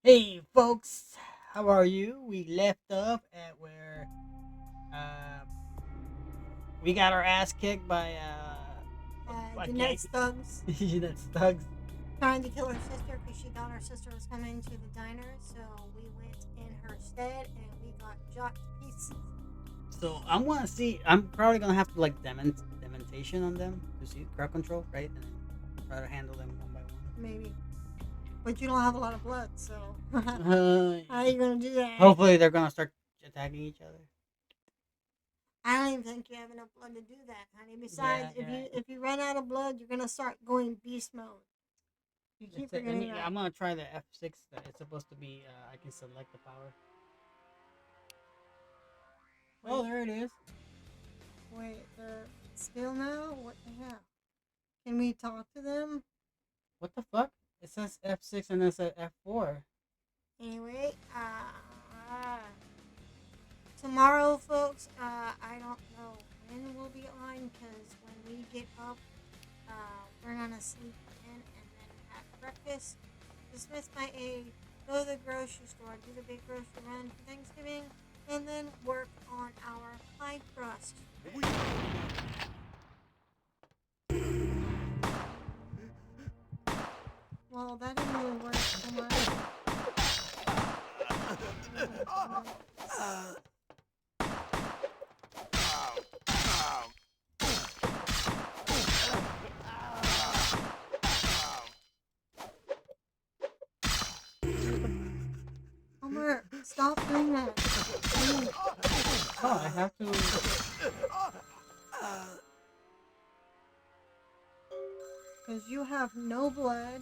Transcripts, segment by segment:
Hey folks, how are you? We left off at where uh we got our ass kicked by a gang. Jeanette Stubbs That's thugs. trying to kill her sister because she thought her sister was coming to the diner. So we went in her stead and we got shot to pieces. So I'm gonna see. I'm probably gonna have to like dementation on them to see crowd control, right? And then try to handle them one by Maybe. But you don't have a lot of blood, so how one. are you going to do that? Hopefully they're gonna start attacking each other. I don't even think you have enough blood to do that, honey. Yeah, Besides, you're right. if you run out of blood, you're going to start going beast mode. You keep It's let forgetting me. that. I'm gonna try the F6. That it's supposed to be. I can select the power. Oh, Wait, there it is. wait, they're still now? What the hell? Can we talk to them? What the fuck? It says F6 and it says F4. Anyway, tomorrow, folks, I don't know when we'll be on because when we get up, we're gonna sleep in and then have breakfast. Dismiss my aid, go to the grocery store, do the big grocery run for Thanksgiving, and then work on our pie crust. Well, that didn't really work so much. Homer, stop doing that. Oh, I have to. Because you have no blood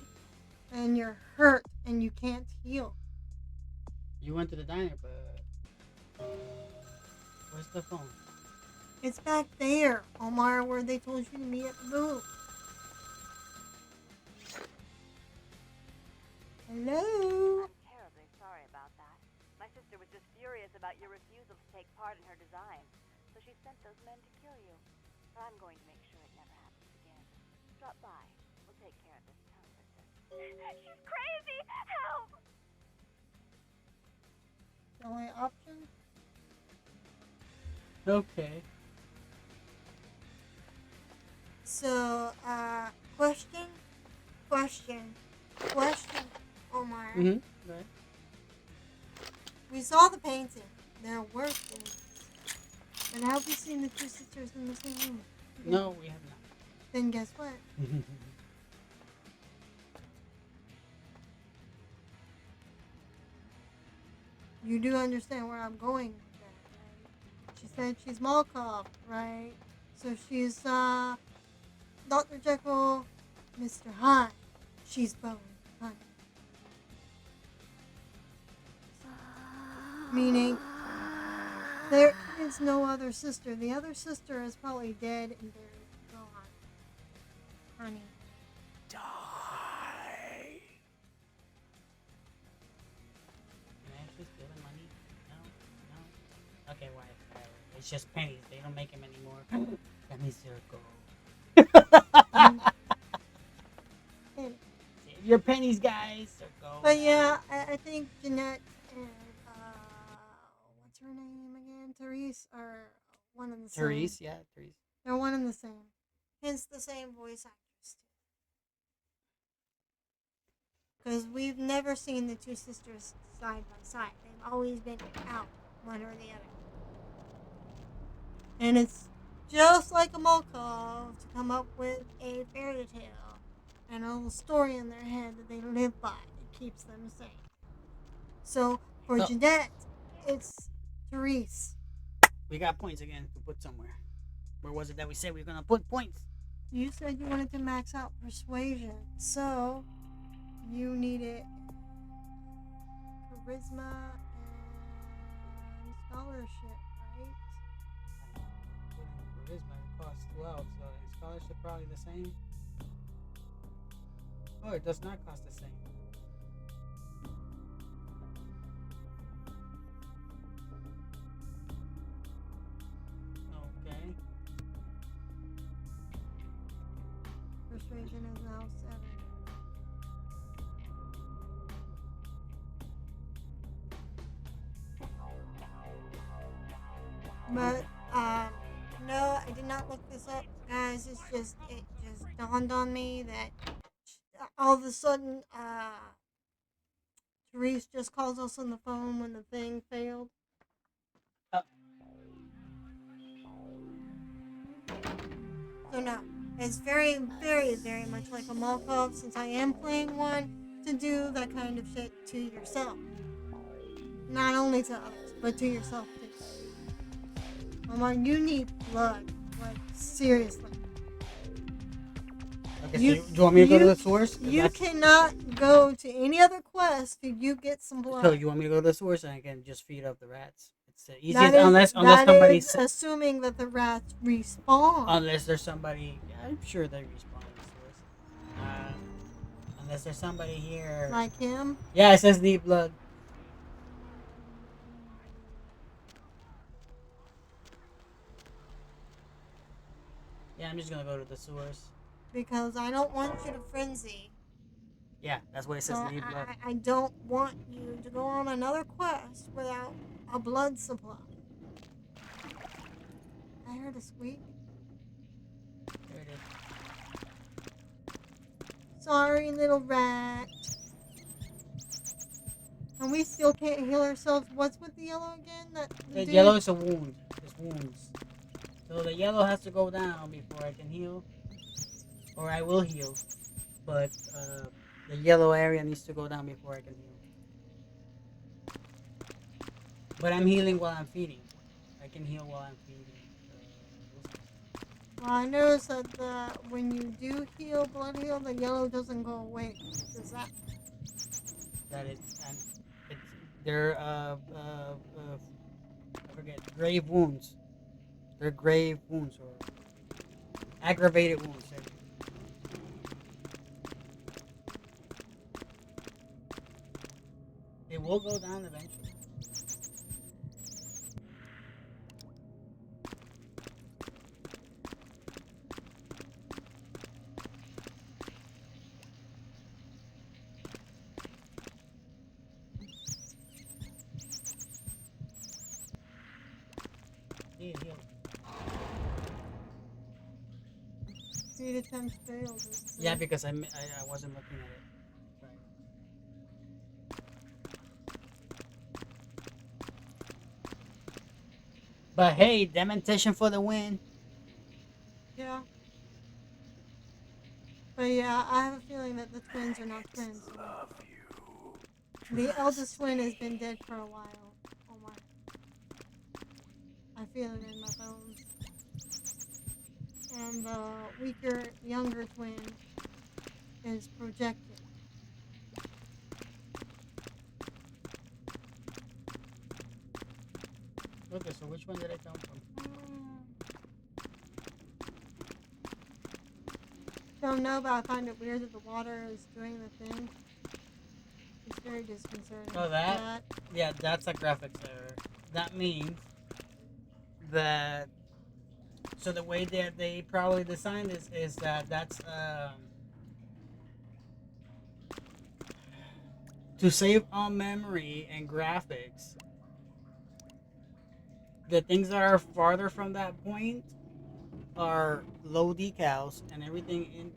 and you're hurt and you can't heal. You went to the diner, but where's the phone? It's back there, Omar, where they told you to meet at the booth. Hello? I'm terribly sorry about that. My sister was just furious about your refusal to take part in her design, so she sent those men to kill you. But I'm going to make sure it never happens again. Drop by. We'll take care of this tongue princess. She's crazy! Help! The only option? Okay. So, question, Omar. Right. We saw the painting. There were things. But have we seen the two sisters in the same room? No, we have Then guess what? not. You do understand where I'm going with that, right? She said she's Malkov, right? So she's Dr. Jekyll, Mr. Hyde. She's Bowen Honey. Meaning there is no other sister. The other sister is probably dead and buried. Gone. Honey. Die. Can I actually steal the money? No, no. Okay, why? Whatever. It's just pennies. They don't make them anymore. That means they're gold. And, Save your pennies, guys. They're gold. but yeah, I think Jeanette and what's her name again? Therese are one and the same. Therese, yeah, Therese. They're one and the same. Hence the same voice actress. Because we've never seen the two sisters side by side. They've always been out, one or the other. And it's just like a Molkov to come up with a fairy tale and a little story in their head that they live by that keeps them sane. So for So- Jeanette, it's Therese. We got points again to put somewhere. Where was it that we said we were gonna put points? You said you wanted to max out persuasion, so you needed charisma and scholarship, right? Charisma costs 12, so is scholarship probably the same? Oh, it does not cost the same. Okay. Persuasion is now 7. But no, I did not look this up, guys. It just dawned on me that all of a sudden, Therese just calls us on the phone when the thing failed. Uh, So no, it's very, very, very much like a mock-up since I am playing one to do that kind of shit to yourself. Not only to others, but to yourself too. Omar, you need blood. Like, seriously. okay, so You, do you want me to go to you, the source? you cannot go to any other quest till you get some blood. So you want me to go to the source and I can just feed up the rats? It's the easiest, That is unless that somebody is assuming that the rats respawn. unless there's somebody. Yeah, I'm sure they respawn in the source. Unless there's somebody here. Like him. Yeah, it says need blood. Yeah, I'm just gonna go to the source. Because I don't want you to frenzy. Yeah, that's what it So says need blood. I don't want you to go on another quest without a blood supply. I heard a squeak. There it is. Sorry, little rat. And we still can't heal ourselves. What's with the yellow again? The yellow is a wound. It's wounds. So the yellow has to go down before I can heal. Or I will heal. But the yellow area needs to go down before I can heal. But I'm healing while I'm feeding. I can heal while I'm feeding. Well, I noticed that when you do heal, blood heal, the yellow doesn't go away. Does that? That is, and it's they're I forget, grave wounds. They're grave wounds or aggravated wounds. It will go down eventually. Heal, heal. 3 attempts failed. Yeah, because I wasn't looking at it. Right. But hey, dementation for the win. Yeah. But yeah, I have a feeling that the twins are not twins. The eldest twin has been dead for a while. Oh my. I feel it in my bones. And the weaker, younger twin is projected. Okay, so which one did I come from? Don't know, but I find it weird that the water is doing the thing. It's very disconcerting. Oh, that? Yeah, that's a graphics error. That means that. So the way that they probably designed this is that that's to save on memory and graphics. The things that are farther from that point are low decals and everything in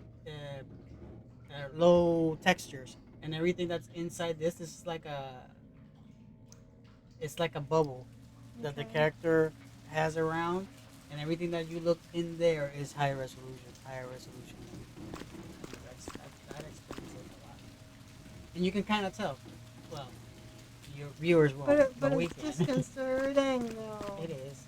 low textures, and everything that's inside this is like a bubble that the character has around, and everything that you look in there is higher resolution. That explains it a lot, and you can kind of tell. Well, your viewers won't, But we it's can. disconcerting though. It is.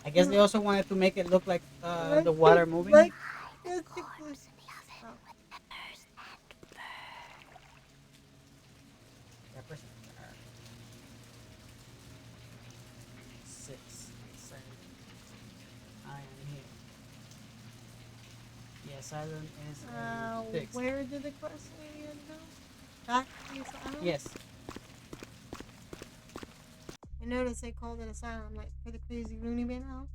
I guess they also wanted to make it look like the water moving. Like, Peppers are 6, 7. I am here. The asylum is fixed. where did the quest say you had to go? Back to the asylum? Yes. I noticed they called it asylum, like for the crazy loony bin house.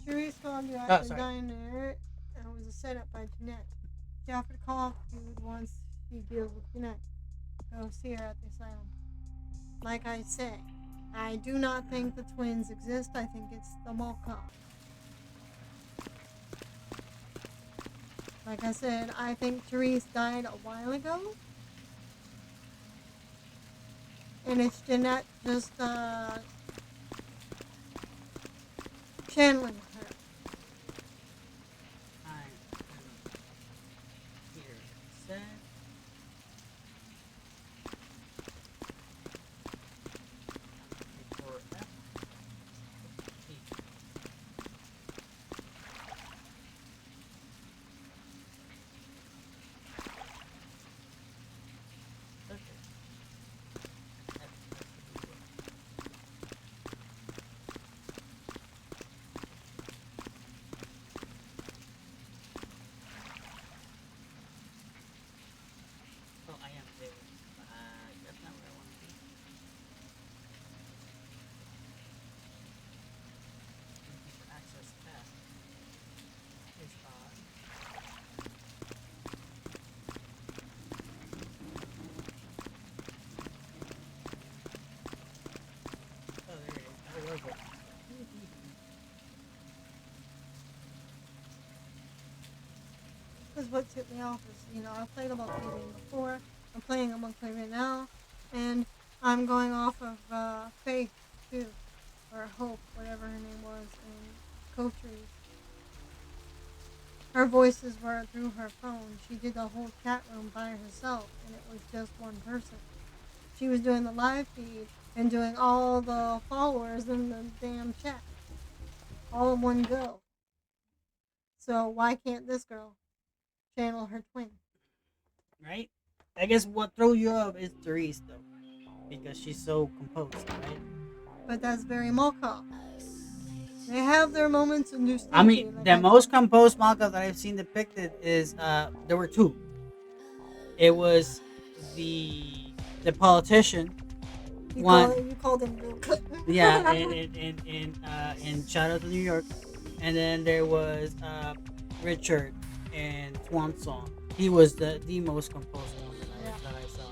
Therese called you at the sorry. diner, and it was a setup by Jeanette. She offered to call off the dude once he deals with Jeanette. Go see her at the asylum. Like I say, I do not think the twins exist. I think it's the Malka. Like I said, I think Therese died a while ago. And it's Jeanette just channeling her. I am here. Set. Before F. T. Okay. F. Oh, I am there. That's not where I want to be. For access tab. Is odd. Oh, there it is. Where was it? Because what tipped me off is, I've played a multiplayer game before. I'm playing a multiplayer right now. And I'm going off of Faith, too. Or Hope, whatever her name was, in Coaches. Her voices were through her phone. She did the whole chat room by herself, and it was just one person. She was doing the live feed and doing all the followers in the damn chat. All in one go. So why can't this girl channel her twin? Right? I guess what throws you off is Therese, though. Because she's so composed, right? But that's very Malka. They have their moments and do stuff. I mean, the most composed manga that I've seen depicted is there were two. It was the politician. You One, called him Bill Clinton. yeah, in Shadow of New York, and then there was Richard in Swan Song. He was the most composed one that I saw.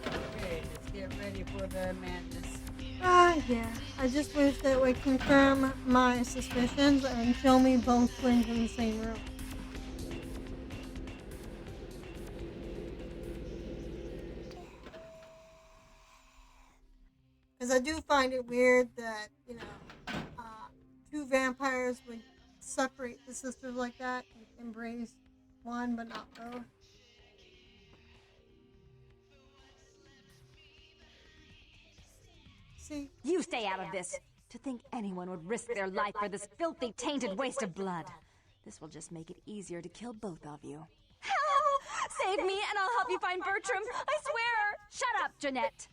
Okay, let's get ready for the madness. Yeah. I just wish that would confirm my suspicions and show me both twins in the same room. Because I do find it weird that, two vampires would separate the sisters like that and embrace one but not both. See? You stay out of this. To think anyone would risk their life for this filthy, tainted waste of blood. This will just make it easier to kill both of you. Help! Save me and I'll help you find Bertram. I swear! Shut up, Jeanette.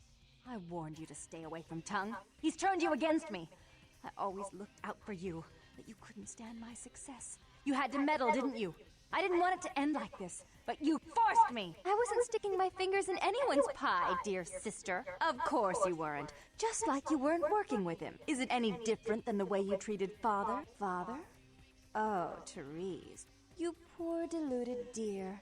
I warned you to stay away from Tongue. He's turned you against me. I always looked out for you, but you couldn't stand my success. You had to meddle, didn't you? I didn't want it to end like this, but you forced me. I wasn't sticking my fingers in anyone's pie, dear sister. Of course you weren't. Just like you weren't working with him. Is it any different than the way you treated Father? Father? Oh, Therese. You poor deluded dear.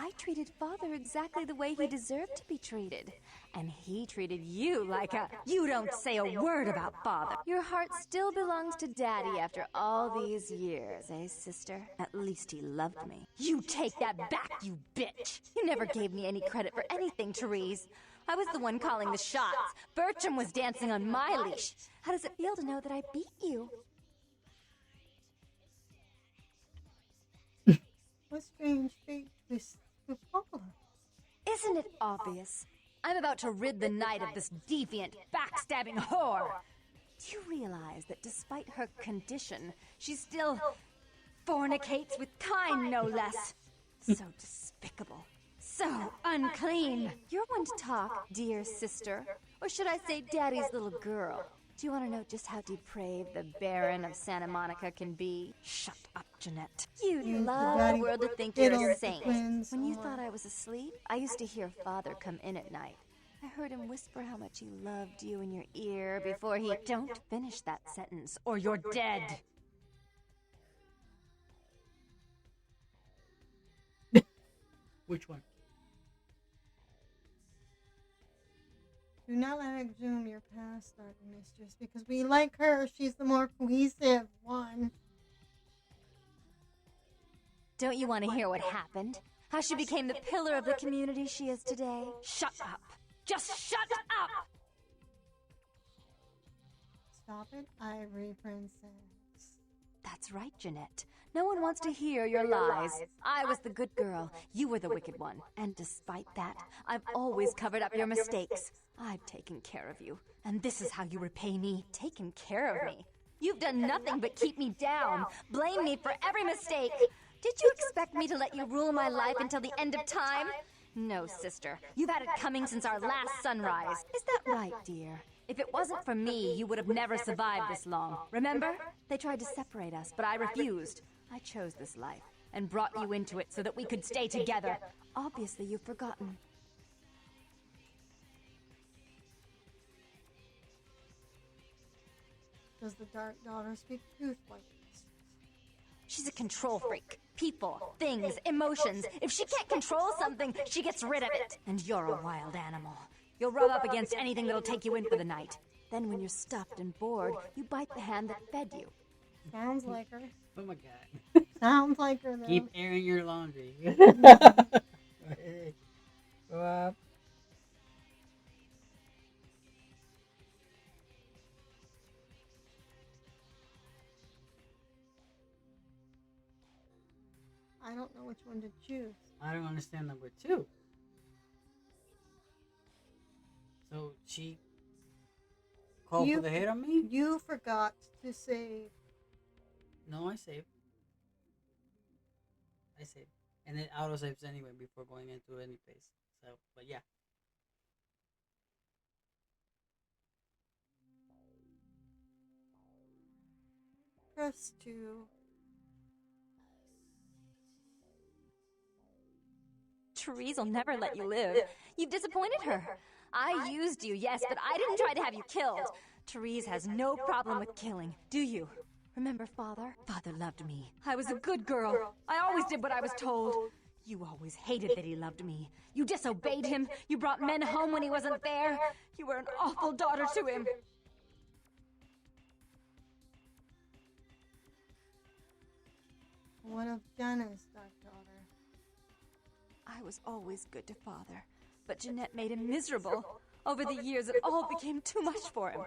I treated Father exactly the way he deserved to be treated. And he treated you like a... You don't say a word about Father. Your heart still belongs to Daddy after all these years, eh, sister? At least he loved me. You take that back, you bitch! You never gave me any credit for anything, Therese. I was the one calling the shots. Bertram was dancing on my leash. How does it feel to know that I beat you? What strange fate this befall her? Isn't it obvious? I'm about to rid the night of this deviant, backstabbing whore. Do you realize that despite her condition, she still fornicates with kind, no less? So despicable. So unclean. You're one to talk, dear sister. Or should I say daddy's little girl? Do you want to know just how depraved the Baron of Santa Monica can be? Shut up, Jeanette. You'd He's the love the daddy world to think diddle you're a the saint. twins When you or- thought I was asleep, I used to hear Father come in at night. I heard him whisper how much he loved you in your ear before he... Don't finish that sentence, or you're dead. Which one? Do not let it exhume your past, Dark Mistress, because we like her. She's the more cohesive one. Don't you want to hear what happened? How she became the pillar of the community she is today? Shut up. Just shut up! Stop it, Ivory Princess. That's right, Jeanette. No one wants to hear your lies. I was the good girl. You were the wicked one. And despite that, I've always covered up your mistakes. I've taken care of you. And this is how you repay me. Taken care of me. You've done nothing but keep me down. Blame me for every mistake. Did you expect me to let you rule my life until the end of time? No, sister. You've had it coming since our last sunrise. Is that right, dear? If it wasn't for me, you would have never survived this long. Remember? They tried to separate us, but I refused. I chose this life and brought you into it so that we could stay together. Obviously, you've forgotten. Does the Dark Daughter speak truth like this? She's a control freak. People, things, emotions. If she can't control something, she gets rid of it. And you're a wild animal. You'll rub up against anything that'll take you in for the night. Then when you're stuffed and bored, you bite the hand that fed you. Sounds like her. Oh my god. Sounds like her, though. Keep airing your laundry. Go up. I don't know which one to choose. I don't understand number 2. So she called for the hit on me? You forgot to save. No, I saved. And it auto saves anyway before going into any phase. So, but yeah. Press 2. Therese will never let you live. You've disappointed her. I used you, yes, but I didn't try to have you killed. Therese has no problem with killing, do you? Remember Father? Father loved me. I was a good girl. I always did what I was told. You always hated that he loved me. You disobeyed him. You brought men home when he wasn't there. You were an awful daughter to him. What of Dennis, Dark Daughter? I was always good to Father, but Jeanette made him miserable. Over the years, it all became too much for him.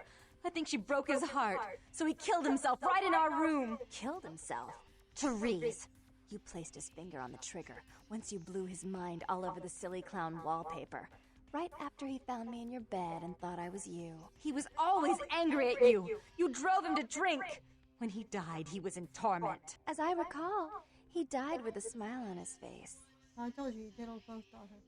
I think she broke his heart, so he killed himself right in our room. Killed himself? Therese! You placed his finger on the trigger once you blew his mind all over the silly clown wallpaper. Right after he found me in your bed and thought I was you. He was always angry at you. You drove him to drink. When he died, he was in torment. As I recall, he died with a smile on his face. I told you, you diddled both daughters.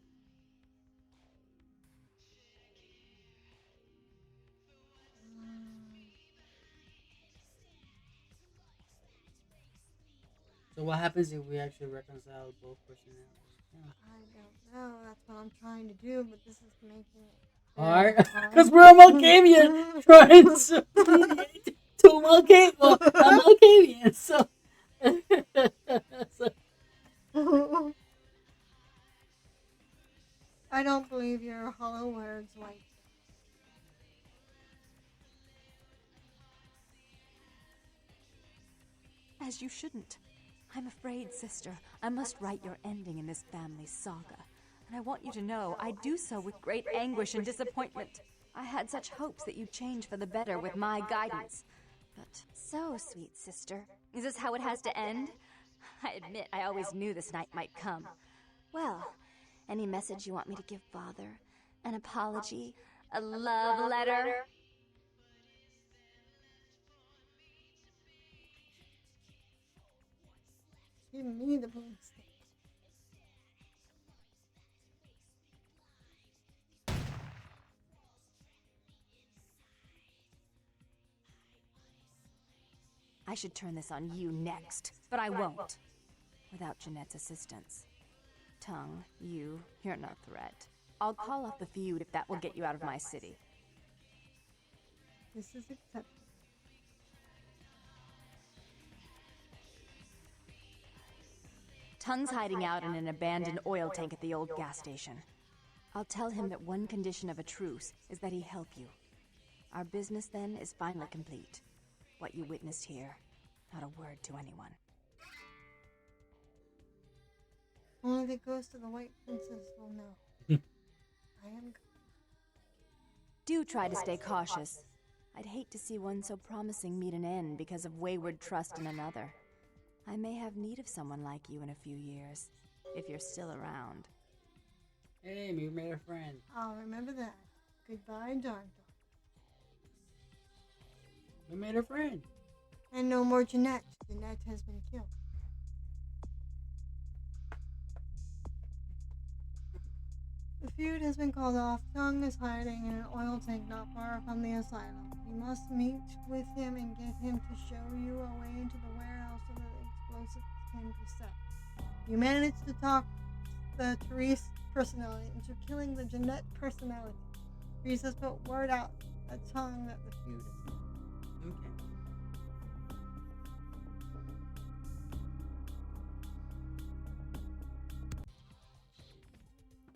So what happens if we actually reconcile both personalities? Yeah. I don't know. That's what I'm trying to do, but this is making it Alright, because we're a Malkavian trying to Malkavian. Well, I'm Malkavian, so. I don't believe your hollow words, like. As you shouldn't. I'm afraid, sister, I must write your ending in this family saga. And I want you to know I do so with great anguish and disappointment. I had such hopes that you'd change for the better with my guidance. But so, sweet sister, is this how it has to end? I admit I always knew this night might come. Well, any message you want me to give Father? An apology? A love letter? Give me the broomstick. I should turn this on you next, but I won't. Without Jeanette's assistance. Tongue, you're no threat. I'll call off the feud if that will get you out of my city. This is acceptable. Tongue's hiding out in an abandoned oil tank at the old gas station. I'll tell him that one condition of a truce is that he help you. Our business then is finally complete. What you witnessed here, not a word to anyone. Only the ghost of the White Princess will know. I am. Do try to stay cautious. I'd hate to see one so promising meet an end because of wayward trust in another. I may have need of someone like you in a few years, if you're still around. Hey, we made a friend. I'll remember that. Goodbye, Dark. We made a friend. And no more Jeanette. Jeanette has been killed. The feud has been called off. Tongue is hiding in an oil tank not far from the asylum. You must meet with him and get him to show you a way into the warehouse so that the explosives can be set. You managed to talk the Therese personality into killing the Jeanette personality. Therese has put word out at Tongue that the feud is over. Okay.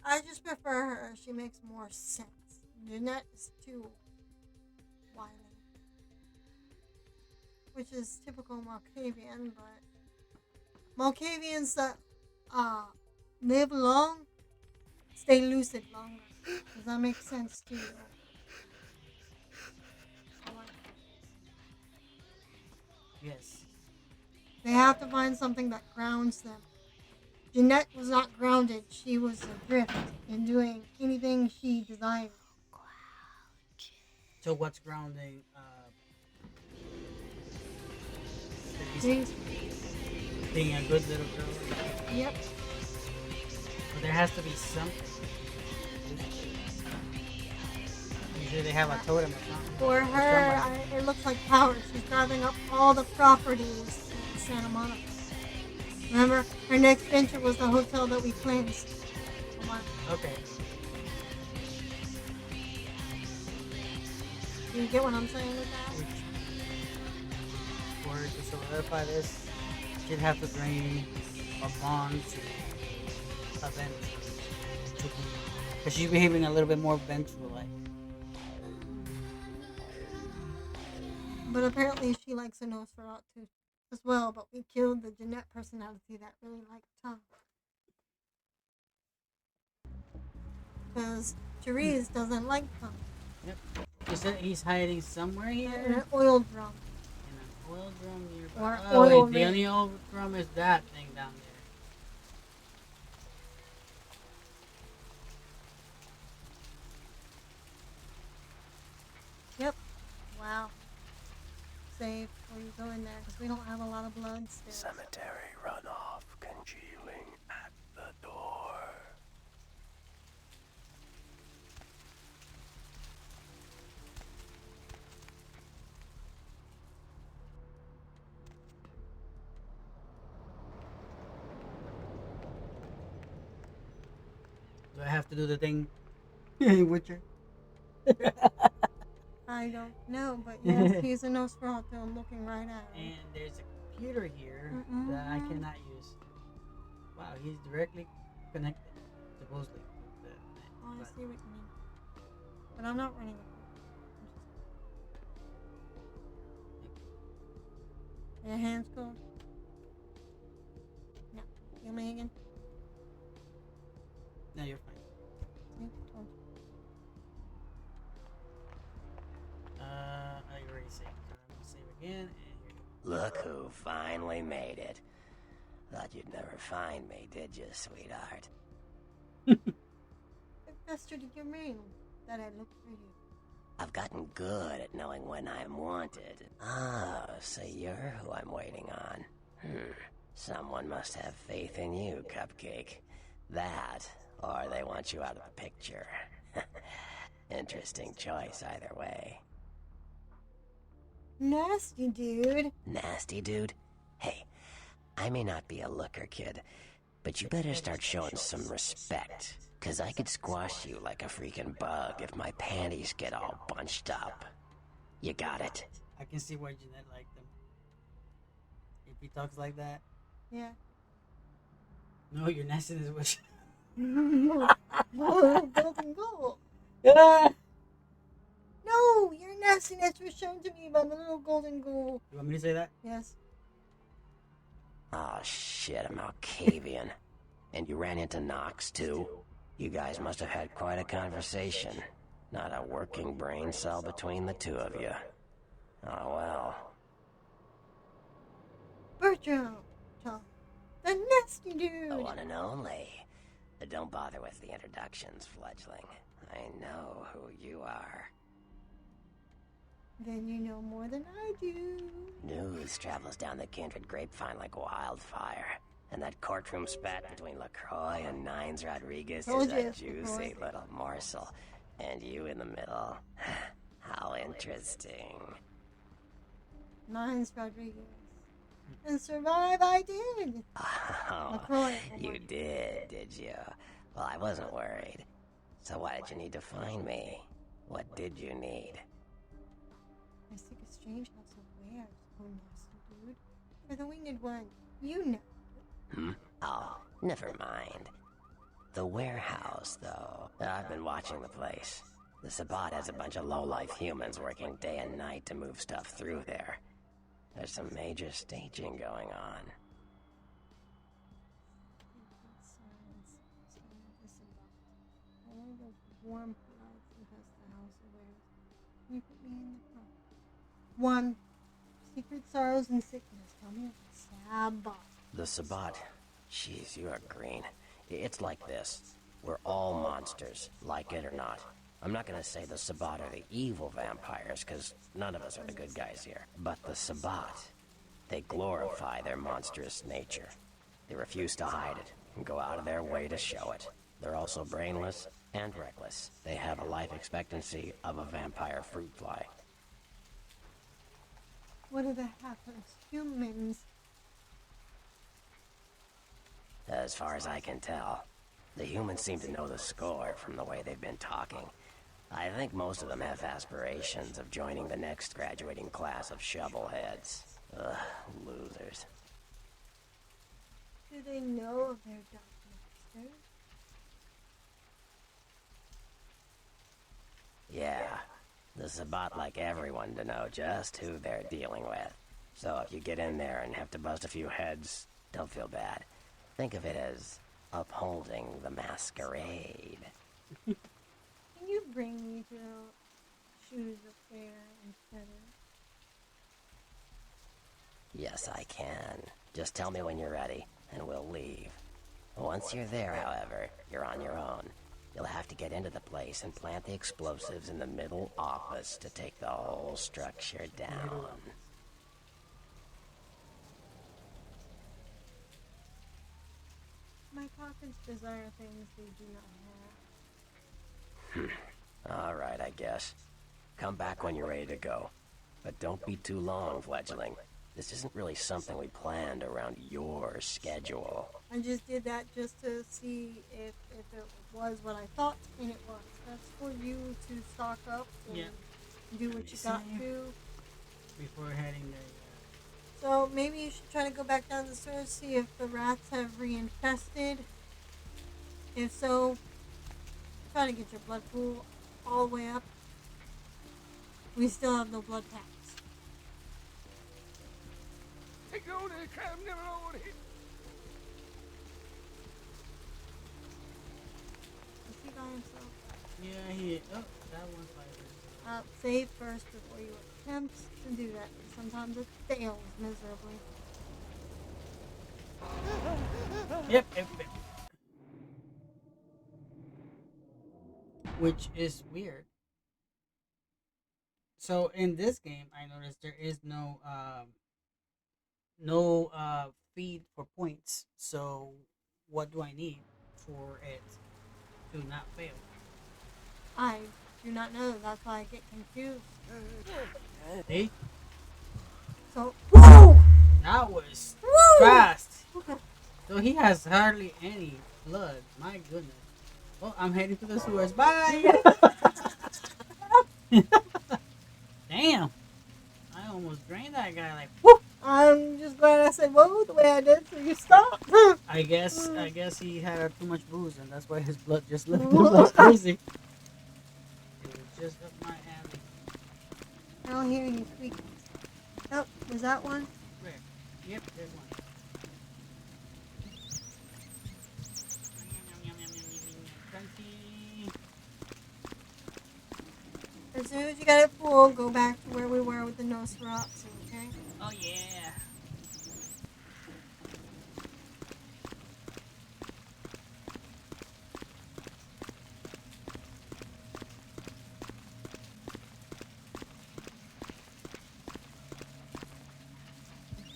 I just prefer her. She makes more sense. Jeanette is too wily. Which is typical Malkavian, but Malkavians that live long stay lucid longer. Does that make sense to you? Yes. They have to find something that grounds them. Jeanette was not grounded. She was adrift in doing anything she desired. So what's grounding? Therese. Being a good little girl. Yep. But there has to be something. Usually they have a totem or something. For her, it looks like power. She's driving up all the properties in Santa Monica. Remember, her next venture was the hotel that we cleansed. Okay. Do you get what I'm saying with that? For her to solidify this, she'd have to bring a bond to a venture. Because she's behaving a little bit more venture-like. But apparently she likes a Nosferatu as well, but we killed the Jeanette personality that really liked Tom. Because Therese doesn't like Tom. Yep. You said he's hiding somewhere here? In an oil drum. In an oil drum nearby. Or Oh, oil wait, the rig. only oil drum is that thing down there. Yep. Wow. Save before you go in there, because we don't have a lot of blood still. Cemetery runoff congealing at the door. Do I have to do the thing? Witcher? I don't know, but yes, he's a Nosferatu. I'm looking right at him. And there's a computer here that I cannot use. Wow, he's directly connected, supposedly. To the Oh, I but- see what you mean. But I'm not running. Are your hands cold? No. You me again? No, you're fine. See? Told you. I already saved. So I'm gonna save again, and here you Look who finally made it. Thought you'd never find me, did you, sweetheart? It festered in your brain that I looked for you. I've gotten good at knowing when I'm wanted. Ah, so you're who I'm waiting on. Someone must have faith in you, Cupcake. That, or they want you out of the picture. Interesting choice either way. Nasty dude. Nasty dude? Hey, I may not be a looker, kid, but you better start showing some respect. 'Cause I could squash you like a freaking bug if my panties get all bunched up. You got it? I can see why Jeanette liked him. If he talks like that. Yeah. No, your nastiness was. Golden goal. Ah! No, your nastiness was shown to me by the little golden goal. You want me to say that? Yes. Oh shit, I'm Malkavian. And you ran into Knox too? You guys must have had quite a conversation. Not a working brain cell between the two of you. Oh well. Bertram. Tom. The nasty dude. The one and only. But don't bother with the introductions, fledgling. I know who you are. Then you know more than I do. News travels down the kindred grapevine like wildfire. And that courtroom spat between LaCroix and Nines Rodriguez Told is you, a juicy little morsel. And you in the middle. How interesting. Mine's Rodriguez. And survive I did. Oh, LaCroix. you did you? Well, I wasn't worried. So why did you need to find me? What did you need? I seek a strange house of wares, oh nasty dude. For the winged one, you know. Oh, never mind. The warehouse, though. I've been watching the place. The Sabbat has a bunch of low-life humans working day and night to move stuff through there. There's some major staging going on. Only the warm life infest the house of wares. You put me in the front. 1. Secret sorrows and sickness. Tell me of the Sabbat. The Sabbat. Jeez, you are green. It's like this. We're all monsters, like it or not. I'm not gonna say the Sabbat are the evil vampires, because none of us are the good guys here. But the Sabbat, they glorify their monstrous nature. They refuse to hide it, and go out of their way to show it. They're also brainless and reckless. They have a life expectancy of a vampire fruit fly. What are the hapless humans? As far as I can tell, the humans seem to know the score from the way they've been talking. I think most of them have aspirations of joining the next graduating class of shovelheads. Ugh, losers. Do they know of their dark masters? Yeah, the Sabbat like everyone to know just who they're dealing with. So if you get in there and have to bust a few heads, don't feel bad. Think of it as upholding the Masquerade. Can you bring me to shoes of fair and feather? Yes, I can. Just tell me when you're ready, and we'll leave. Once you're there, however, you're on your own. You'll have to get into the place and plant the explosives in the middle office to take the whole structure down. My pockets desire things they do not have. Alright, I guess. Come back when you're ready to go. But don't be too long, fledgling. This isn't really something we planned around your schedule. I just did that just to see if it was what I thought, and it was. That's for you to stock up and do what you got to. Before heading there. So maybe you should try to go back down the stairs, see if the rats have reinfested. If so, try to get your blood pool all the way up. We still have no blood packs. Is he by himself? Yeah, that one's like Save first before you attempt to do that. Sometimes it fails miserably. Yep. Which is weird. So in this game, I noticed there is no feed for points. So what do I need for it to not fail? I do not know. That's why I get confused. See? So, whoa! That was Woo! fast. So he has hardly any blood. My goodness. Well, I'm heading to the sewers. Bye. Damn. I almost drained that guy. Like, whoop. I'm just glad I said whoa the way I did, so you stopped. I guess he had too much booze, and that's why his blood just left him like crazy. It was just up my alley. I don't hear you squeaking. Oh, is that one? Where? Yep, there's one. Crunchy. As soon as you got it full, go back to where we were with the Nosferatu, okay? Oh yeah.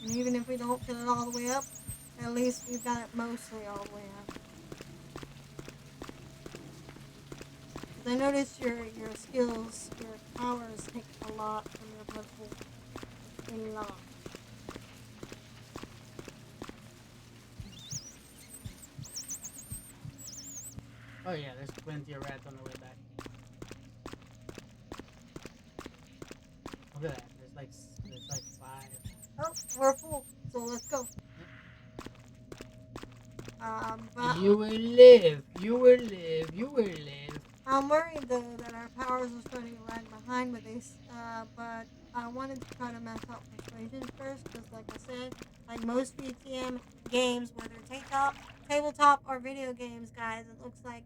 And even if we don't get it all the way up, at least we've got it mostly all the way up. 'Cause I noticed your skills, your powers take a lot from your blood pool. A lot. Oh yeah, there's plenty of rats on the way back. Look at that. There's like 5. Oh, we're full, so let's go. But You will live. You will live. You will live. I'm worried though that our powers are starting to lag behind with this. But I wanted to try to max out persuasion first, because like I said, like most VTM games, whether tabletop or video games, guys, it looks like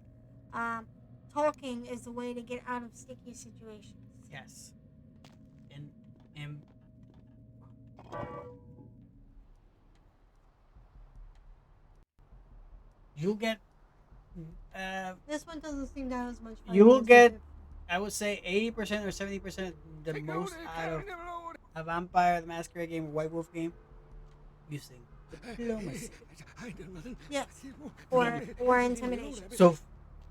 talking is the way to get out of sticky situations. Yes. And you'll get This one doesn't seem to have as much fun. you will as get, it I would say 80% or 70% the most out of a Vampire the Masquerade game or White Wolf game using diplomacy. did. Yes. Or intimidation. So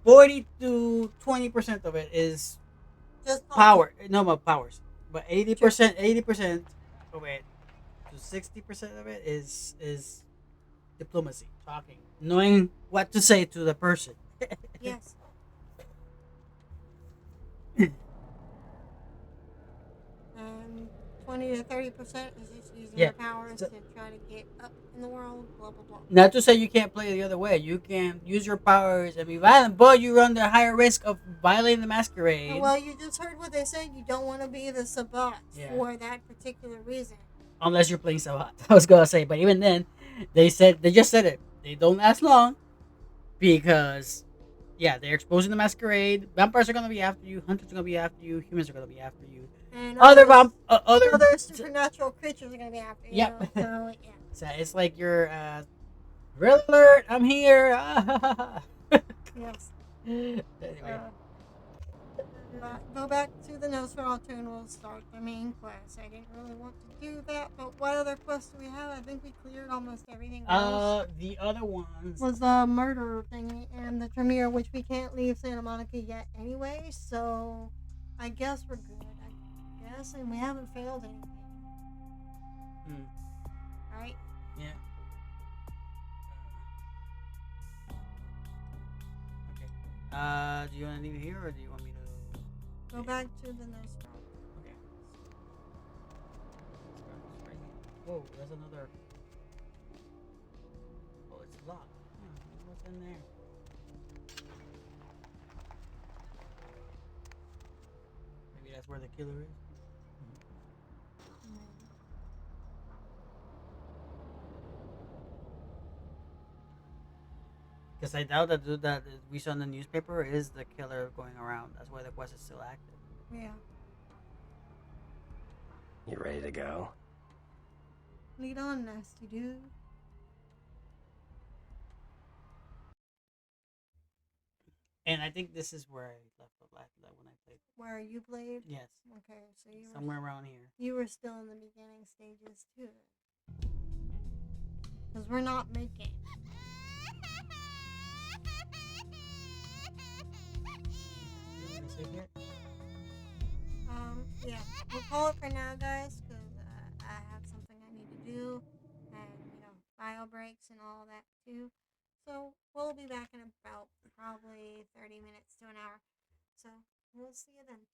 40 to 20% of it is Just power. No, but powers. But 80% of it to 60% of it is diplomacy, talking, knowing what to say to the person. Yes. And 20 to 30% is just using Yeah. your powers So- to try to get up in the world, blah, blah, blah. Not to say you can't play the other way. You can use your powers and be violent, but you run the higher risk of violating the Masquerade. Well, you just heard what they said. You don't want to be the Sabbat Yeah. for that particular reason. Unless you're playing Sabat. I was gonna say, but even then, they just said it. They don't last long because, yeah, they're exposing the Masquerade. Vampires are gonna be after you. Hunters are gonna be after you. Humans are gonna be after you. And Other other supernatural creatures are going to be after you. Yep. So, yeah. So it's like you're red alert. I'm here. Yes. Anyway, Go back to the Nosferatu and we'll start the main quest. I didn't really want to do that, but what other quests do we have? I think we cleared almost everything else. the other ones. Was the murder thingy and the Tremere, which we can't leave Santa Monica yet anyway, so I guess we're good. I guess, and we haven't failed anything. Right? Yeah. Okay. Do you want to leave it here, or do you want me to Go back to the Nosferatu. Okay. Whoa, there's another. Oh, it's locked. What's in there? Maybe that's where the killer is. Because I doubt that dude that we saw in the newspaper is the killer going around. That's why the quest is still active. Yeah. You ready to go? Lead on, nasty dude. And I think this is where I left off last when I played. Where you played? Yes, Okay, so you somewhere around here. you were still in the beginning stages too. Because we're not mid-game. You want to save it? Yeah. We'll call it for now, guys, because I have something too, and bio breaks and all that too. So we'll be back in about probably 30 minutes to an hour. So we'll see you then.